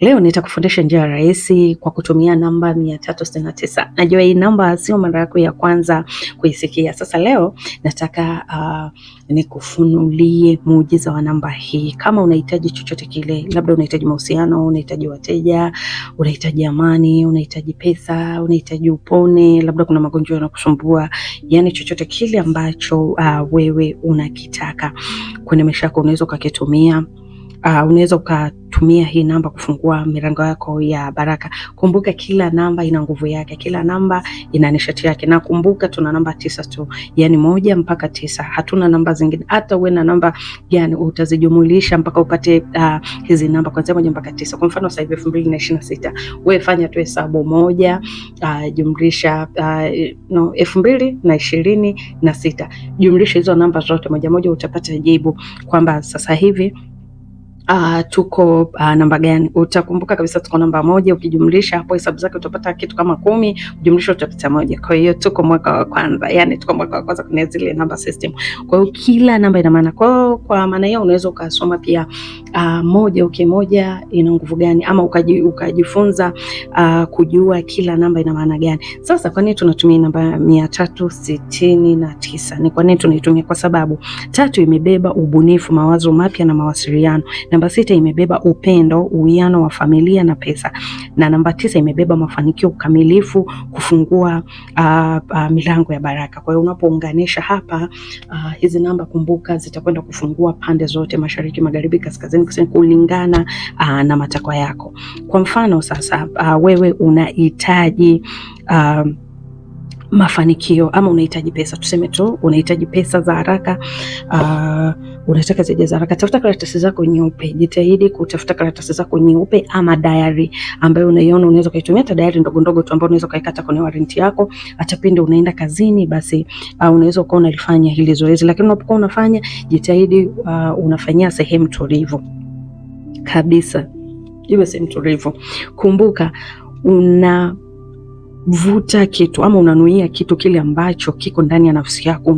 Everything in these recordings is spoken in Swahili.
Leo nitakufundisha njia rahisi kwa kutumia namba 369. Najua hii namba sio mara yako ya kwanza kuisikia. Sasa leo nataka nikufunulie muujiza wa namba hii. Kama unahitaji chochote kile, labda unahitaji mahusiano, unahitaji wateja, unahitaji amani, unahitaji pesa, unahitaji upone, labda kuna magonjwa yanakusumbua, yani chochote kile ambacho wewe unakitaka kwenye maisha yako unaweza ukakitumia. Unaweza ukatumia hii namba kufungua milango yako ya baraka. Kumbuka kila namba ina nguvu yake, kila namba ina nishati yake. Na kumbuka tuna namba 9 tu, yani 1 mpaka 9. Hatuna namba zingine. Hata uwe na namba gani utazijumulisha mpaka upate hizi namba kuanzia 1 mpaka 9. Kwa mfano sasa hivi 2026, wewe fanya tu hesabu 1 jumlisha 2026 jumlisha hizo namba zote moja, utapata jibu kwamba sasa hivi tuko namba gani. Utakumbuka kabisa tuko namba 1. Ukijumlisha hapo hesabu zake utapata kitu kama 10, jumlisha utapata 1. Kwa hiyo tuko mwaka wa kwanza, yani tuko mwaka wa kwanza kwenye zile namba system. Kwa hiyo kila namba ina maana. Kwa maana hiyo unaweza ukasoma pia 1 moja ina nguvu gani, ama ukajifunza kujua kila namba ina maana gani. Sasa kwa nini tunatumia namba 369? Ni kwa nini tunaitumia? Kwa sababu 3 imebeba ubunifu, mawazo mapya na mawasiliano. Namba 6 imebeba upendo, uwiano wa familia na pesa. Na namba 9 imebeba mafanikio, ukamilifu, kufungua milango ya baraka. Kwa hiyo unapounganisha hapa hizi namba, kumbuka zitakwenda kufungua pande zote, mashariki, magharibi, kaskazini, kusini, kulingana na matakwa yako. Kwa mfano sasa wewe unahitaji mafanikio ama unahitaji pesa, tuseme tu unahitaji pesa za haraka, unataka zije za haraka. Tafuta karatasi zako nyeupe, jitahidi kutafuta karatasi zako nyeupe ama diary ambayo unaiona. Unaweza kuitumia hata diary ndogo ndogo tu ambayo unaweza kuikata kwenye warranty yako, hata pindi unaenda kazini, basi unaweza ukawa unalifanya hili zoezi. Lakini unapokuwa unafanya, jitahidi unafanyia sehemu tulivu kabisa, iwe sehemu tulivu. Kumbuka unavuta kitu ama unanuia kitu kile ambacho kiko ndani ya nafsi yako,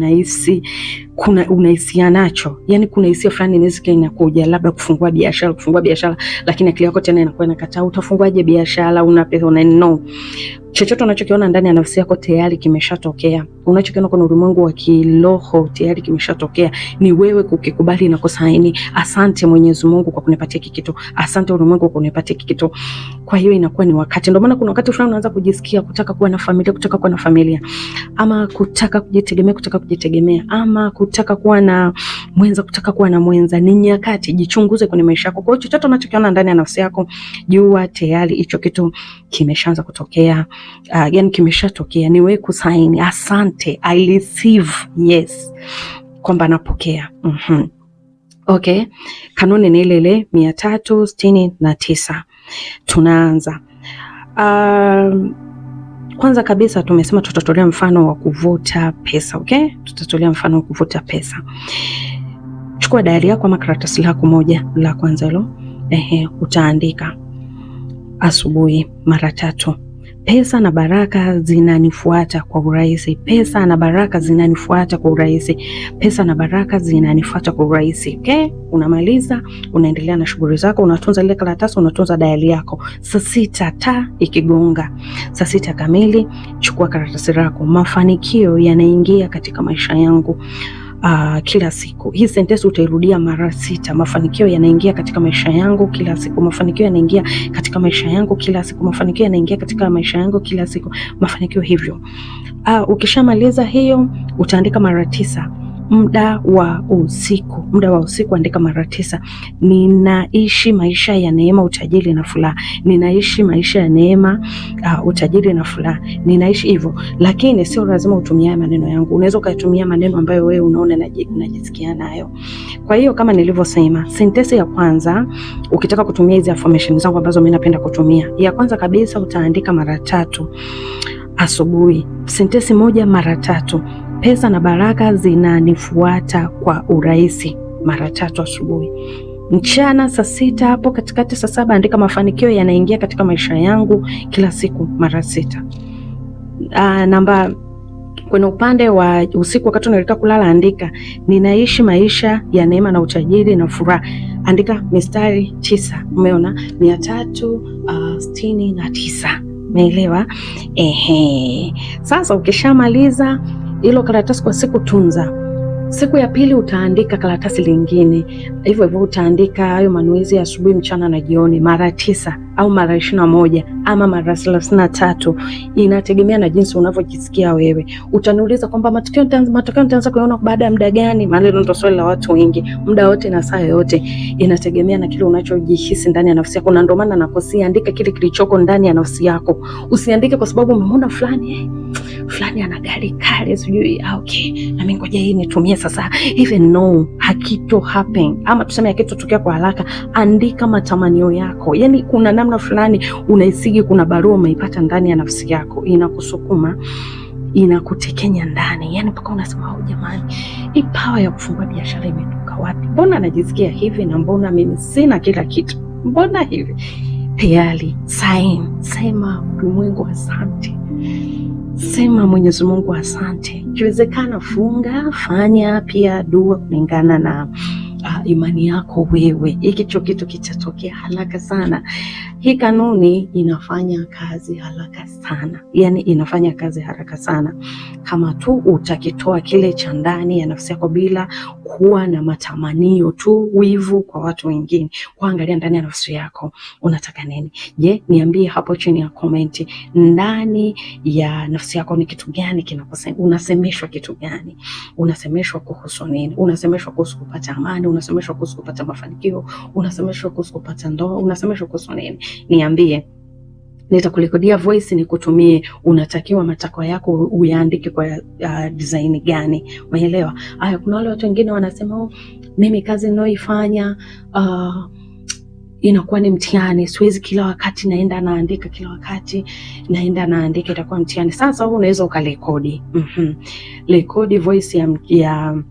unahisia nacho. Yani kuna hisia fulani inaweza inakuja, labda kufungua biashara, lakini akili yako tena inakuwa inakataa. Utafunguaje biashara? Una pesa, no. Chochote unachokiona ndani ya nafsi yako tayari kimeshatokea. Unachokiona kwenye ulimwengu wa kiroho tayari kimeshatokea. Ni wewe kukikubali na kusaini. Asante Mwenyezi Mungu kwa kunipatia hiki kitu. Asante ulimwengu kwa kunipatia hiki kitu. Kwa hiyo inakuwa ni wakati. Ndio maana kuna wakati fulani unaanza kujisikia kutaka kuwa na familia, ama kutaka kujitegemea, ama kutaka kuwa na mwenza, Ni nyakati, jichunguze kwenye maisha yako. Kwa hiyo chochote unachokiona ndani ya nafsi yako, jua tayari hicho kitu kimeshaanza kutokea. Yani kimeshatokea, ni wewe kusaini asante, I receive, yes, kwamba napokea. Okay, kanuni ni ile 369. Tunaanza. Kwanza kabisa tumesema tutatolea mfano wa kuvuta pesa. Okay, tutatolea mfano wa kuvuta pesa. Chukua diary yako ama karatasi lako moja la kwanza hilo, utaandika asubuhi mara 3. Pesa na baraka zinanifuata kwa urahisi. Pesa na baraka zinanifuata kwa urahisi. Pesa na baraka zinanifuata kwa urahisi. Okay? Unamaliza, unaendelea na shughuli zako, unatunza ile karatasi, unatunza diary yako. Saa 6 taa ikigonga, saa 6 kamili, chukua karatasi lako. Mafanikio yanaingia katika maisha yangu kila siku. Hii sentence utairudia mara 6. Mafanikio yanaingia katika maisha yangu kila siku. Mafanikio yanaingia katika maisha yangu kila siku. Mafanikio yanaingia katika maisha yangu kila siku. Mafanikio hivyo. Ukishamaliza hiyo, utaandika mara 9. Muda wa usiku andika mara 9. Ninaishi maisha ya neema, utajiri na furaha. Ninaishi maisha ya neema, utajiri na furaha. Ninaishi hivyo. Lakini sio lazima utumie maneno yangu. Unaweza kutumia maneno ambayo wewe unaona unajisikia nayo. Kwa hiyo kama nilivyosema, sentence ya kwanza ukitaka kutumia hizi affirmation zangu ambazo mimi napenda kutumia, ya kwanza kabisa utaandika mara 3 asubuhi. Sentence moja mara 3. Pesa na baraka zinanifuata kwa urahisi, mara 3 asubuhi. Mchana saa 6, hapo katikati saa 7 andika mafanikio yanaingia katika maisha yangu kila siku, mara 6. Kwenye upande wa usiku wakati unaelekea kulala, andika ninaishi maisha ya neema na utajiri na furaha. Andika mistari 9. Umeona? 369. Umeelewa? Sasa ukishamaliza hilo karatasi kwa siku, tunza. Siku ya pili utaandika karatasi lingine. Hivyo hivyo utaandika hayo manuizi ya asubuhi, mchana na jioni mara 9 au mara 21 ama mara 33. Inategemea na jinsi unavyojisikia wewe. Utaniuliza kwamba matokeo nitaanza kuona baada ya muda gani? Maana hilo ndio swali la watu wengi. Muda wote na saa yote. Inategemea na kile unachojihisi ndani ya nafsi yako, na ndio maana nakosia, andika kile kilichoko ndani ya nafsi yako. Usiandike kwa sababu umemwona fulani ana gari kali sijui, okay, na mimi ngoja hii nitumie sasa. Even no, hakito happen, ama tuseme hakitotokea kwa haraka. Andika matamanio yako. Yani kuna namna fulani unaisigi, kuna barua umeipata ndani ya nafsi yako, inakusukuma, inakutekenya ndani, yani mpaka unasema jamani, hii power ya kufungua biashara imetoka wapi? Mbona najisikia hivi, na mbona mimi sina kila kitu? Mbona hivi? Tayari sema ulimwengu asante. Sema Mwenyezi Mungu asante. Ikiwezekana funga, fanya pia dua kulingana na imani yako wewe. Hicho kitu kitatokea haraka sana. Hii kanuni inafanya kazi haraka sana. Yani inafanya kazi haraka sana kama tu utakitoa kile cha ndani ya nafsi yako bila kuwa na matamanio tu, wivu kwa watu wengine. Kuangalia ndani ya nafsi yako unataka nini. Je, niambie hapo chini ya komenti, ndani ya nafsi yako ni kitu gani kinakusema? Unasemeshwa kitu gani? Unasemeshwa kuhusu nini? Unasemeshwa kuhusu kupata amani? Unasemeshwa kuhusu kupata mafanikio? Unasemeshwa kuhusu kupata ndoa? Unasemeshwa kuhusu nini? Niambie. Nitakurekodia voice nikutumie. Unatakiwa matakwa yako uyaandike kwa design gani? Umeelewa? Haya, kuna wale watu wengine wanasema mimi kazi ninayoifanya inakuwa ni mtihani, siwezi kila wakati naenda naandika, kila wakati naenda naandika, itakuwa mtihani. Sasa wewe unaweza ukarekodi. Rekodi voice ya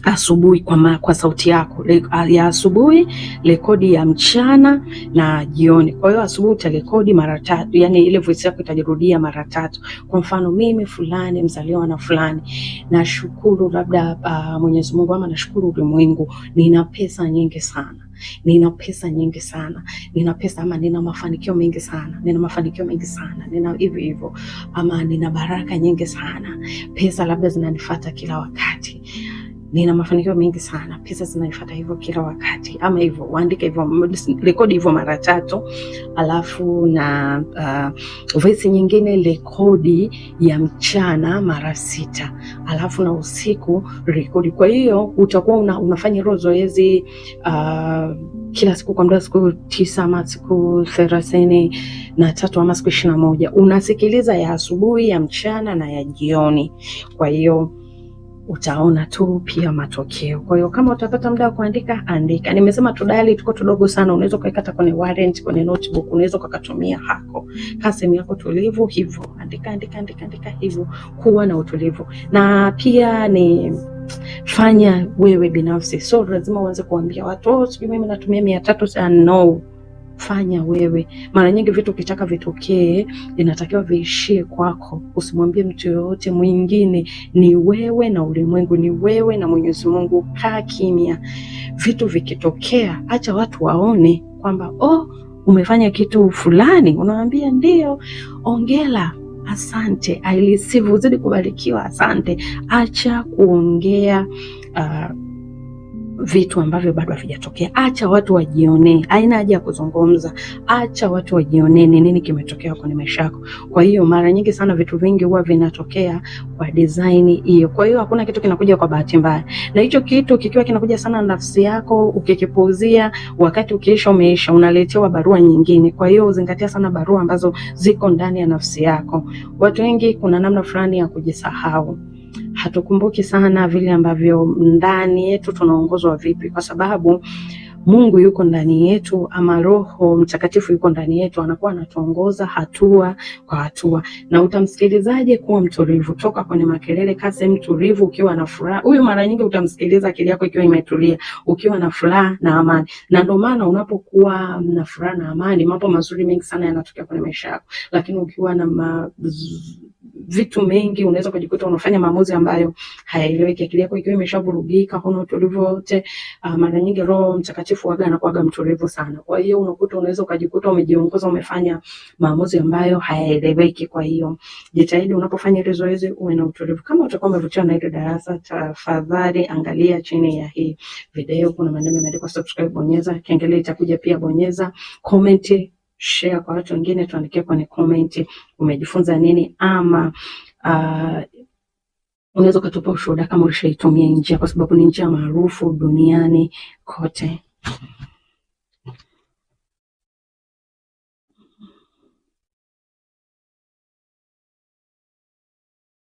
asubuhi kwa sauti yako ya asubuhi, rekodi ya mchana na jioni. Kwa hiyo asubuhi utarekodi mara 3, yani ile voice yako itajirudia mara 3. Kwa mfano, mimi fulani mzaliwa na fulani, nashukuru labda Mwenyezi Mungu, ama nashukuru ulimwengu, nina pesa nyingi sana. Nina pesa, ama nina mafanikio mengi sana. Nina hivyo, ama nina baraka nyingi sana. Pesa labda zinanifuata kila wakati. Nina mafanikio mengi sana, pesa zinanifuata hivyo kila wakati, ama hivyo. Uandike hivyo, rekodi hivyo mara 3. Alafu na voice nyingine rekodi ya mchana mara 6. Alafu na usiku rekodi. Kwa hiyo utakuwa unafanya hilo zoezi kila siku kwa muda siku 9 ama siku 33 ama siku 21. Unasikiliza ya asubuhi, ya mchana na ya jioni. Kwa hiyo utaona tu pia matokeo. Kwa hiyo kama utapata muda wa kuandika, andika. Nimesema tudali tuko tudogo sana, unaweza kuikata kwenye warrant, kwenye notebook, unaweza kukatumia hako. Kasemi yako tulivu hivyo. Andika hivyo, kuwa na utulivu. Na pia ni fanya wewe binafsi. So lazima uanze kuambia watu, sijui mimi natumia 300 sana. No. Fanya wewe. Mara nyingi vitu ukitaka vitokee, inatakiwa viishie kwako. Usimwambie mtu yoyote mwingine. Ni wewe na ulimwengu, ni wewe na Mwenyezi Mungu. Kaa kimya. Vitu vikitokea, acha watu waone kwamba umefanya kitu fulani. Unawaambia ndio, ongela, asante, I receive, uzidi kubarikiwa, asante. Acha kuongea vitu ambavyo bado havijatokea. Acha watu wajionee. Haina haja ya kuzungumza. Acha watu wajionee nini kimetokea kwenye maisha yako. Kwa hiyo mara nyingi sana vitu vingi huwa vinatokea kwa design hiyo. Kwa hiyo hakuna kitu kinakuja kwa bahati mbaya. Na hicho kitu kikiwa kinakuja sana na nafsi yako, ukikipuuzia, wakati umeisha, unaletewa barua nyingine. Kwa hiyo uzingatia sana barua ambazo ziko ndani ya nafsi yako. Watu wengi kuna namna fulani ya kujisahau. Hatukumbuki sana vile ambavyo ndani yetu tunaongozwa vipi, kwa sababu Mungu yuko ndani yetu, ama Roho Mtakatifu yuko ndani yetu, anakuwa anatuongoza hatua kwa hatua. Na utamsikilizaje kuwa mtulivu? Toka kwenye makelele, kasi mtulivu ukiwa na furaha. Huyu mara nyingi utamsikiliza akili yako ikiwa imetulia, ukiwa na furaha na amani. Na ndio maana unapokuwa na furaha na amani, mambo mazuri mengi sana yanatokea kwenye maisha yako. Lakini ukiwa na vitu mengi, unaweza kujikuta unafanya maamuzi ambayo hayaeleweki. Akili yako ikiwa imeshavurugika, huna utulivu wote, mara nyingi Roho Mtakatifu waga anakuwa mtulivu sana. Kwa hiyo unakuta unaweza ukajikuta umejiongoza, umefanya maamuzi ambayo hayaeleweki. Kwa hiyo jitahidi unapofanya ile zoezi uwe na utulivu. Kama utakuwa umevutiwa na ile darasa, tafadhali angalia chini ya hii video, kuna maneno yameandikwa subscribe, bonyeza. Kengele itakuja pia, bonyeza. Comment, share kwa watu wengine, tuandikie kwenye comment umejifunza nini, ama unaweza kutupa ushuhuda kama ulishaitumia njia, kwa sababu ni njia maarufu duniani kote.